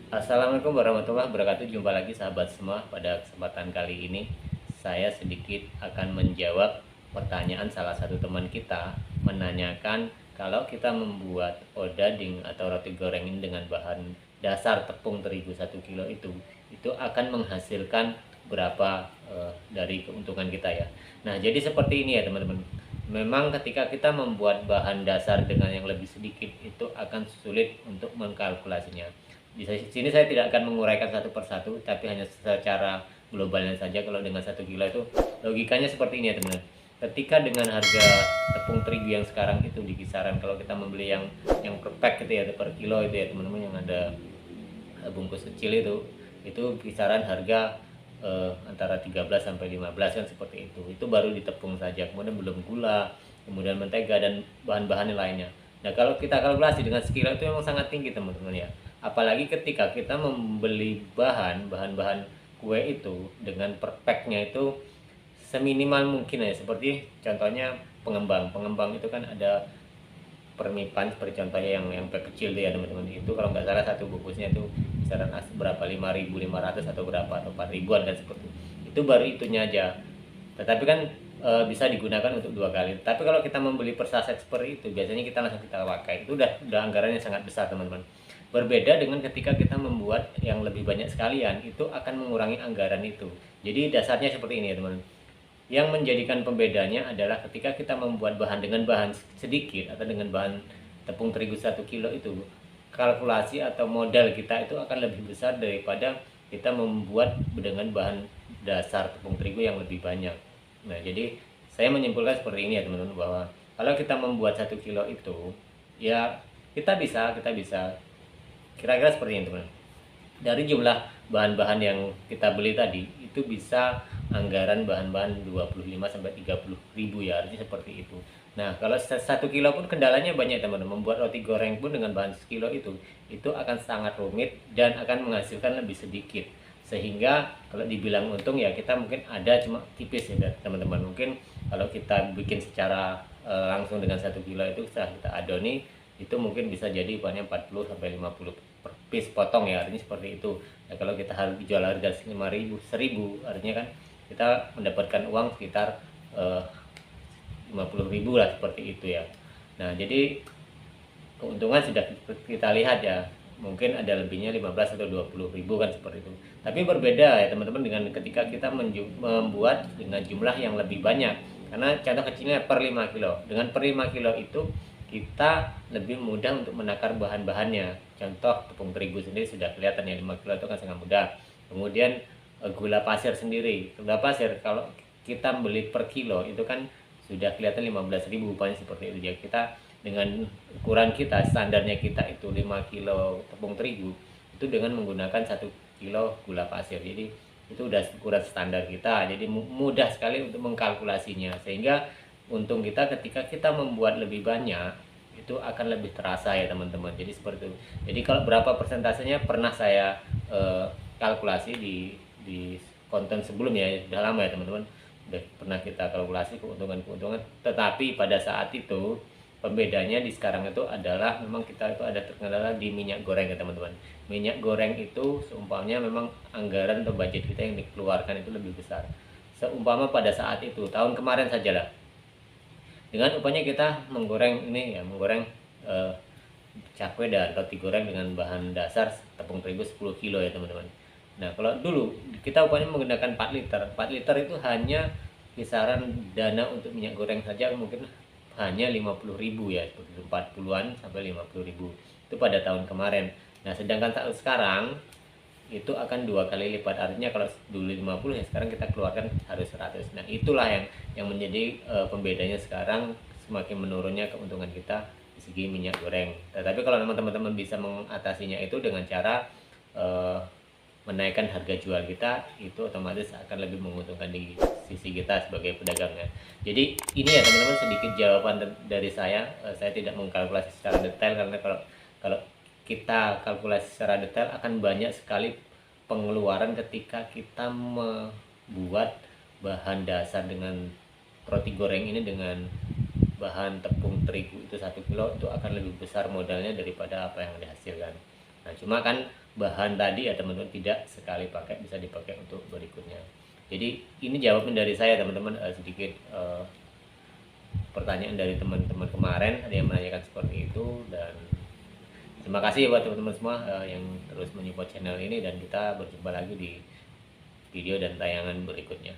Assalamualaikum warahmatullahi wabarakatuh. Jumpa lagi sahabat semua. Pada kesempatan kali ini saya sedikit akan menjawab pertanyaan salah satu teman kita, menanyakan kalau kita membuat odading atau roti goreng ini dengan bahan dasar tepung terigu 1 kilo itu akan menghasilkan berapa dari keuntungan kita ya. Nah, jadi seperti ini ya teman-teman. Memang ketika kita membuat bahan dasar dengan yang lebih sedikit itu akan sulit untuk mengkalkulasinya. Di sini saya tidak akan menguraikan satu persatu, tapi hanya secara globalnya saja. Kalau dengan 1 kilo itu logikanya seperti ini ya teman-teman. Ketika dengan harga tepung terigu yang sekarang itu di kisaran, kalau kita membeli yang per pack gitu ya, per kilo itu ya teman-teman, yang ada bungkus kecil itu kisaran harga antara 13 sampai 15 kan, seperti itu baru ditepung saja, kemudian belum gula, kemudian mentega dan bahan-bahan lainnya. Nah, kalau kita kalkulasi dengan sekilo itu memang sangat tinggi teman-teman ya, apalagi ketika kita membeli bahan-bahan kue itu dengan per packnya itu seminimal mungkin ya, seperti contohnya pengembang itu kan ada permipan seperti contohnya yang pack kecil ya teman-teman, itu kalau nggak salah satu bungkusnya itu kisaran berapa, 5.500 atau berapa, atau 4 ribuan kan, seperti itu baru itunya aja. Tetapi kan bisa digunakan untuk 2 kali. Tapi kalau kita membeli per saset seperti itu, biasanya kita langsung kita pakai, itu udah anggarannya sangat besar teman-teman. Berbeda dengan ketika kita membuat yang lebih banyak sekalian, itu akan mengurangi anggaran itu. Jadi dasarnya seperti ini ya teman-teman. Yang menjadikan pembedanya adalah ketika kita membuat bahan dengan bahan sedikit atau dengan bahan tepung terigu 1 kilo itu, kalkulasi atau modal kita itu akan lebih besar daripada kita membuat dengan bahan dasar tepung terigu yang lebih banyak. Nah, jadi saya menyimpulkan seperti ini ya teman-teman, bahwa kalau kita membuat 1 kilo itu, ya kita bisa kira-kira seperti ini teman-teman. Dari jumlah bahan-bahan yang kita beli tadi itu bisa anggaran bahan-bahan 25 sampai 30 ribu ya, artinya seperti itu. Nah, kalau 1 kilo pun kendalanya banyak teman-teman. Membuat roti goreng pun dengan bahan sekilo itu akan sangat rumit dan akan menghasilkan lebih sedikit. Sehingga kalau dibilang untung ya, kita mungkin ada cuma tipis ya teman-teman. Mungkin kalau kita bikin secara langsung dengan 1 kilo itu, setelah kita adoni itu mungkin bisa jadi upahnya 40 sampai 50 per piece potong ya, artinya seperti itu. Nah, kalau kita harus jual harga 5.000 1.000, artinya kan kita mendapatkan uang sekitar 50.000 lah, seperti itu ya. Nah, jadi keuntungan sudah kita lihat ya, mungkin ada lebihnya 15 atau 20 ribu kan, seperti itu. Tapi berbeda ya teman-teman dengan ketika kita membuat dengan jumlah yang lebih banyak. Karena contoh kecilnya per 5 kilo, dengan per 5 kilo itu kita lebih mudah untuk menakar bahan-bahannya. Contoh tepung terigu sendiri sudah kelihatan ya, 5 kilo itu kan sangat mudah. Kemudian gula pasir sendiri, gula pasir kalau kita beli per kilo itu kan sudah kelihatan 15.000 upahnya, seperti itu ya. Kita dengan ukuran kita, standarnya kita itu 5 kilo tepung terigu itu dengan menggunakan 1 kilo gula pasir. Jadi itu udah ukuran standar kita, jadi mudah sekali untuk mengkalkulasinya, sehingga untung kita ketika kita membuat lebih banyak itu akan lebih terasa ya teman-teman. Jadi seperti itu. Jadi kalau berapa persentasenya pernah saya kalkulasi di konten sebelumnya, sudah lama ya teman-teman, udah pernah kita kalkulasi keuntungan. Tetapi pada saat itu pembedanya di sekarang itu adalah memang kita itu ada terkendala di minyak goreng ya teman-teman. Minyak goreng itu seumpamanya memang anggaran atau budget kita yang dikeluarkan itu lebih besar. Seumpama pada saat itu tahun kemarin sajalah, dengan upahnya kita menggoreng ini ya, menggoreng cakwe dan roti goreng dengan bahan dasar tepung terigu 10 kilo ya teman-teman. Nah, kalau dulu kita upahnya menggunakan 4 liter. 4 liter itu hanya kisaran dana untuk minyak goreng saja mungkin hanya 50.000 ya, seperti 40-an sampai 50.000. Itu pada tahun kemarin. Nah, sedangkan saat sekarang itu akan 2 kali lipat, artinya kalau dulu 50 ya, sekarang kita keluarkan harus 100. Nah, itulah yang menjadi pembedanya sekarang, semakin menurunnya keuntungan kita di segi minyak goreng. Tetapi kalau memang teman-teman bisa mengatasinya itu dengan cara menaikkan harga jual kita, itu otomatis akan lebih menguntungkan di sisi kita sebagai pedagangnya. Jadi ini ya teman-teman, sedikit jawaban dari saya. Saya tidak mengkalkulasi secara detail, karena kalau kita kalkulasi secara detail akan banyak sekali pengeluaran ketika kita membuat bahan dasar dengan roti goreng ini dengan bahan tepung terigu itu 1 kilo, itu akan lebih besar modalnya daripada apa yang dihasilkan. Nah, cuma kan bahan tadi ya teman-teman tidak sekali pakai, bisa dipakai untuk berikutnya. Jadi ini jawaban dari saya teman-teman, sedikit pertanyaan dari teman-teman kemarin ada yang menanyakan seperti itu. Dan terima kasih buat teman-teman semua yang terus menyupport channel ini, dan kita berjumpa lagi di video dan tayangan berikutnya.